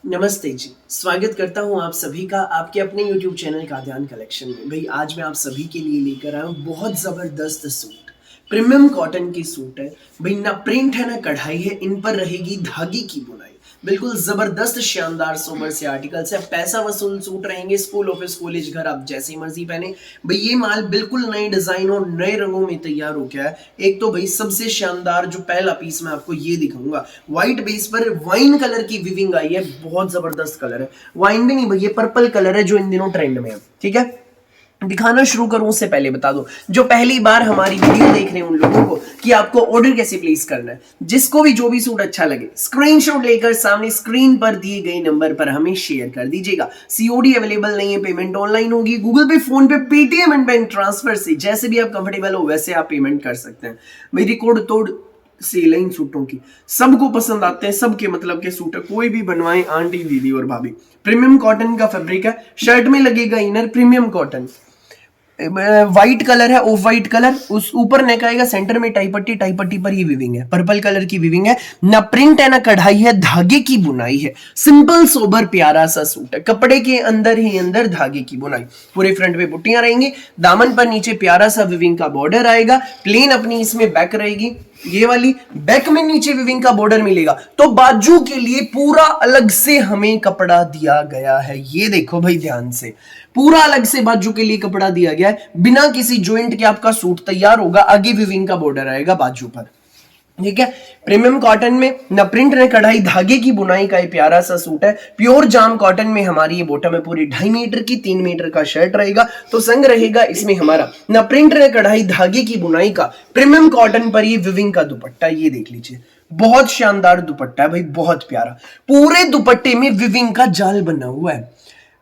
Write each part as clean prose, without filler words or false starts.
नमस्ते जी, स्वागत करता हूँ आप सभी का आपके अपने YouTube चैनल काद्यान कलेक्शन में। भाई आज मैं आप सभी के लिए लेकर आया हूँ बहुत ज़बरदस्त सूट, प्रीमियम कॉटन के सूट है। भाई ना प्रिंट है ना कढ़ाई है, इन पर रहेगी धागे की बुनाई। बिल्कुल ज़बरदस्त शानदार सोबर से आर्टिकल्स है, पैसा वसूल सूट रहेंगे। स्कूल ऑफिस कॉलेज घर आप जैसी मर्जी पहने। भाई ये माल बिल्कुल नए डिज़ाइन और नए रंगों में तैयार हो गया है। एक तो भाई सबसे शानदार जो पहला पीस मैं आपको ये दिखाऊंगा, व्हाइट बेस पर वाइन कलर की विविंग आई है। बहुत जबरदस्त कलर है, वाइन भी नहीं भाई, ये पर्पल कलर है जो इन दिनों ट्रेंड में है। ठीक है, दिखाना शुरू करूं उससे पहले बता दो, जो पहली बार हमारी वीडियो देख रहे हैं उन लोगों को कि आपको ऑर्डर कैसे प्लेस करना है। जिसको भी जो भी सूट अच्छा लगे स्क्रीनशॉट लेकर सामने स्क्रीन पर दिए गए नंबर पर हमें शेयर कर दीजिएगा। सीओडी अवेलेबल नहीं है, पेमेंट ऑनलाइन होगी, गूगल पे, फोन पे, पेटीएम एंड बैंक ट्रांसफर से जैसे भी आप कंफर्टेबल हो वैसे आप पेमेंट कर सकते हैं। मेरी कोड तोड़ सेल है इन सूटों की, सबको पसंद आते हैं, सबके मतलब के सूट है, कोई भी बनवाएं आंटी दीदी और भाभी। प्रीमियम कॉटन का फैब्रिक है, शर्ट में लगेगा inner premium cotton, white colour है, ऑफ व्हाइट कलर, उस ऊपर नेक आएगा, सेंटर में टाई पट्टी पर ये विविंग है, पर्पल कलर की विविंग है। ना प्रिंट है ना कढ़ाई है, धागे की बुनाई है। सिंपल सोबर प्यारा सा सूट है, कपड़े के अंदर ही अंदर धागे की बुनाई। पूरे फ्रंट पे बुट्टियां रहेंगी, दामन पर नीचे प्यारा सा विविंग का बॉर्डर आएगा। प्लेन अपनी इसमें बैक रहेगी, ये वाली बैक में नीचे विविंग का बॉर्डर मिलेगा। तो बाजू के लिए पूरा अलग से हमें कपड़ा दिया गया है, ये देखो भाई ध्यान से, पूरा अलग से बाजू के लिए कपड़ा दिया गया है। बिना किसी जॉइंट के आपका सूट तैयार होगा, आगे विविंग का बॉर्डर आएगा बाजू पर। ठीक है, प्रीमियम कॉटन में न प्रिंट न कढ़ाई, धागे की बुनाई का ये प्यारा सा सूट है। प्योर जाम कॉटन में हमारी ये बॉटम है, पूरी 2.5 मीटर की, 3 मीटर का शर्ट रहेगा। तो संग रहेगा इसमें हमारा न प्रिंट न कढ़ाई, धागे की बुनाई का प्रीमियम कॉटन पर ये विविंग का दुपट्टा, ये देख लीजिए, बहुत शानदार दुपट्टा है भाई, बहुत प्यारा। पूरे दुपट्टे में विविंग का जाल बना हुआ है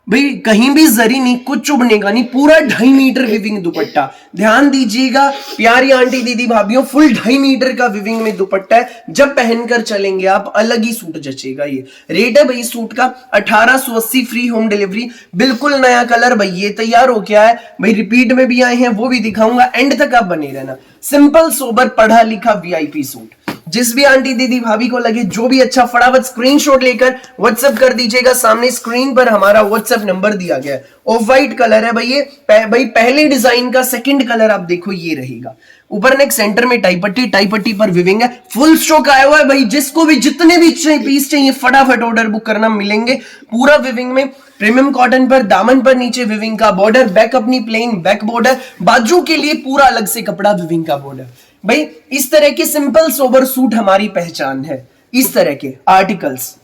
भाई, कहीं भी जरी नहीं, कुछ चुभने का नहीं, पूरा 2.5 मीटर विविंग दुपट्टा। ध्यान दीजिएगा प्यारी आंटी दीदी भाभीियों, फुल 2.5 मीटर का विविंग में दुपट्टा है। जब पहनकर चलेंगे आप अलग ही सूट जचेगा। ये रेट है भाई सूट का 1880, फ्री होम डिलीवरी। बिल्कुल नया कलर भाई, ये तैयार हो गया है भाई, रिपीट में भी आए हैं, वो भी दिखाऊंगा, एंड तक आप बने रहना। सिंपल सोबर पढ़ा लिखा वीआईपी सूट, जिस भी आंटी दीदी भाभी को लगे जो भी अच्छा, फटाफट स्क्रीनशॉट लेकर व्हाट्सएप कर दीजिएगा। सामने स्क्रीन पर हमारा व्हाट्सएप नंबर दिया गया है। ऑफ व्हाइट कलर है भाई, ये भाई पहले डिजाइन का सेकंड कलर आप देखो, ये रहेगा। ऊपर नेक, सेंटर में टाई पट्टी पर विविंग है। फुल स्टॉक आया हुआ है भाई, जिसको भी जितने भी पीस चाहिए फटाफट ऑर्डर बुक करना, मिलेंगे। पूरा विविंग में, प्रीमियम कॉटन पर, दामन पर नीचे विविंग का बॉर्डर, बैक अपनी प्लेन बैक बॉर्डर, बाजू के लिए पूरा अलग से कपड़ा विविंग का बॉर्डर। भाई इस तरह के सिंपल सोबर सूट हमारी पहचान है। इस तरह के आर्टिकल्स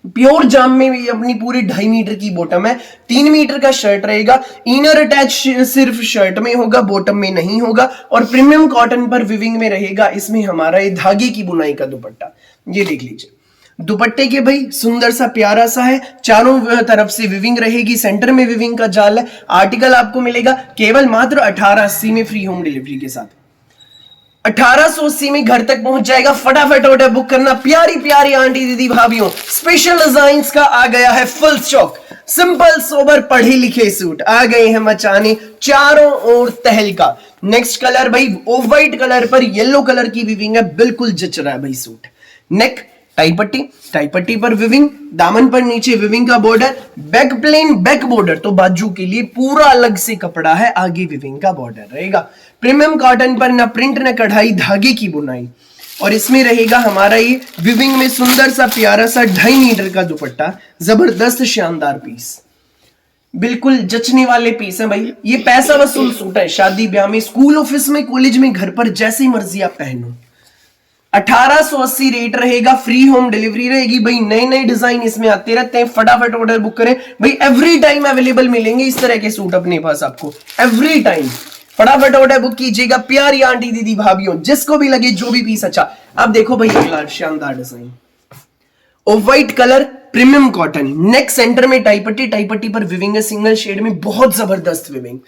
प्योर जाम में भी अपनी पूरी 2.5 मीटर की बॉटम है, 3 मीटर का शर्ट रहेगा। इनर अटैच सिर्फ शर्ट में होगा, बॉटम में नहीं होगा। और प्रीमियम कॉटन पर विविंग में रहेगा इसमें हमारा ये धागे की बुनाई का दुपट्टा, ये देख लीजिए। दुपट्टे के भाई सुंदर सा प्यारा सा है, चारों तरफ से विविंग रहेगी, सेंटर में विविंग का जाल है। आर्टिकल आपको मिलेगा केवल मात्र 1880 में, फ्री होम डिलीवरी के साथ। 1880 में घर तक पहुंच जाएगा। फटाफट ऑर्डर बुक करना प्यारी प्यारी आंटी दीदी भाभीियों। स्पेशल डिजाइन्स का आ गया है फुल स्टॉक। सिंपल सोबर पढ़े लिखे सूट आ गए हैं मचाने चारों ओर तहलका। नेक्स्ट कलर भाई ऑफ व्हाइट कलर पर येलो कलर की विविंग है, बिल्कुल जच रहा है भाई सूट। नेक टाई पट्टी पर विविंग, दामन पर नीचे विविंग का border, back plane back border, तो बाजू के लिए पूरा अलग से कपड़ा है, आगे विविंग का बॉर्डर रहेगा। प्रीमियम कॉटन पर ना प्रिंट ना कढ़ाई, धागे की बुनाई। और इसमें रहेगा हमारा ये विविंग में सुंदर सा प्यारा सा 2.5 मीटर का दुपट्टा, जबरदस्त शानदार पीस, बिल्कुल जचने वाले पीस है भाई। ये पैसा वसूल सूट है, शादी ब्याह में, स्कूल ऑफिस में, कॉलेज में, घर पर जैसी मर्जी आप पहनो। 1880 रेट रहेगा, फ्री होम डिलीवरी रहेगी भाई। नए नए डिजाइन इसमें आते रहते हैं, फटाफट ऑर्डर बुक करें भाई, एवरी टाइम अवेलेबल मिलेंगे इस तरह के सूट अपने पास आपको, एवरी टाइम। फटाफट ऑर्डर बुक कीजिएगा प्यारी आंटी दीदी भाभीियों, जिसको भी लगे जो भी पीस अच्छा। अब देखो भाई अगला शानदार design, of white colour, premium cotton, neck centre में टाई पट्टी पर विविंग है, सिंगल शेड में, बहुत जबरदस्त विविंग।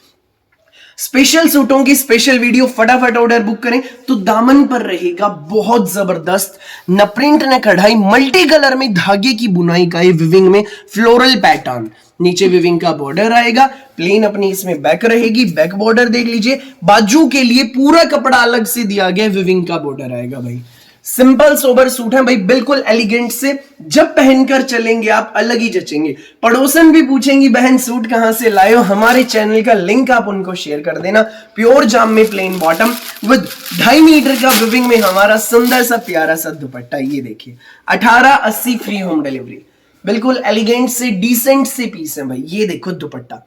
स्पेशल सूटों की स्पेशल वीडियो, फटाफट ऑर्डर बुक करें। तो दामन पर रहेगा बहुत जबरदस्त, न प्रिंट न कढ़ाई, मल्टी कलर में धागे की बुनाई का ये विविंग में फ्लोरल पैटर्न। नीचे विविंग का बॉर्डर आएगा, प्लेन अपनी इसमें बैक रहेगी, बैक बॉर्डर देख लीजिए। बाजू के लिए पूरा कपड़ा अलग से दिया गया, विविंग का बॉर्डर आएगा भाई। सिंपल सोबर सूट है भाई, बिल्कुल एलिगेंट से, जब पहनकर चलेंगे आप अलग ही जचेंगे। पड़ोसन भी पूछेंगी बहन सूट कहां से लाए हो, हमारे चैनल का लिंक आप उनको शेयर कर देना। प्योर जाम में प्लेन बॉटम विद 2.5 मीटर का विविंग में हमारा सुंदर सा प्यारा सा दुपट्टा, ये देखिए 1880 फ्री होम डिलीवरी। बिल्कुल एलिगेंट से डिसेंट से पीस है भाई। ये देखो दुपट्टा,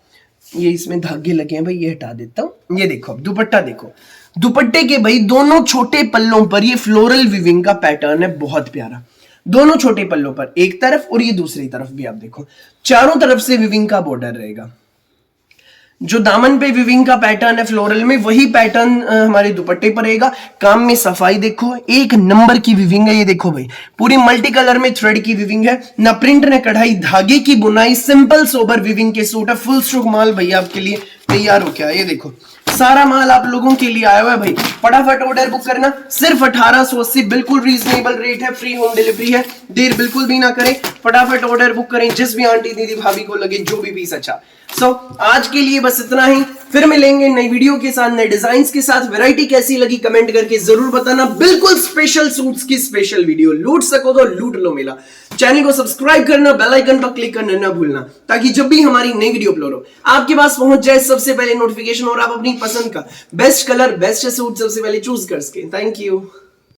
ये इसमें धागे लगे हैं भाई, ये हटा देता हूं। ये देखो अब दुपट्टा देखो, दुपट्टे के भाई दोनों छोटे पल्लों पर ये फ्लोरल विविंग का पैटर्न है, बहुत प्यारा। दोनों छोटे पल्लों पर, एक तरफ और ये दूसरी तरफ भी आप देखो, चारों तरफ से विविंग का बॉर्डर रहेगा। जो दामन पे विविंग का पैटर्न है फ्लोरल में, वही पैटर्न हमारे दुपट्टे पर रहेगा। काम में सफाई देखो, एक नंबर की विविंग है। ये देखो भाई पूरी मल्टी कलर में थ्रेड की विविंग है, ना प्रिंट ना कढ़ाई, धागे की बुनाई, सिंपल सोबर विविंग के सूट है। फुल स्टॉक माल भैया आपके लिए तैयार हो गया। ये देखो सारा माल आप लोगों के लिए आया हुआ है भाई, फटाफट ऑर्डर बुक करना। सिर्फ 1880, बिल्कुल रीजनेबल रेट है, फ्री होम डिलीवरी है। देर बिल्कुल भी ना करें, फटाफट ऑर्डर बुक करें, जिस भी आंटी दीदी भाभी को लगे जो भी पीस अच्छा। आज के लिए बस इतना ही, फिर मिलेंगे नई वीडियो के साथ, नए डिजाइन के साथ। वैरायटी कैसी लगी कमेंट करके जरूर बताना। बिल्कुल स्पेशल सूट्स की स्पेशल वीडियो, लूट सको तो लूट लो मेला। चैनल को सब्सक्राइब करना, बेल आइकन पर क्लिक करना ना भूलना, ताकि जब भी हमारी नई वीडियो अपलोड हो आपके पास पहुंच जाए सबसे पहले नोटिफिकेशन, और आप अपनी पसंद का बेस्ट कलर बेस्ट सूट सबसे पहले चूज कर सके। Thank you.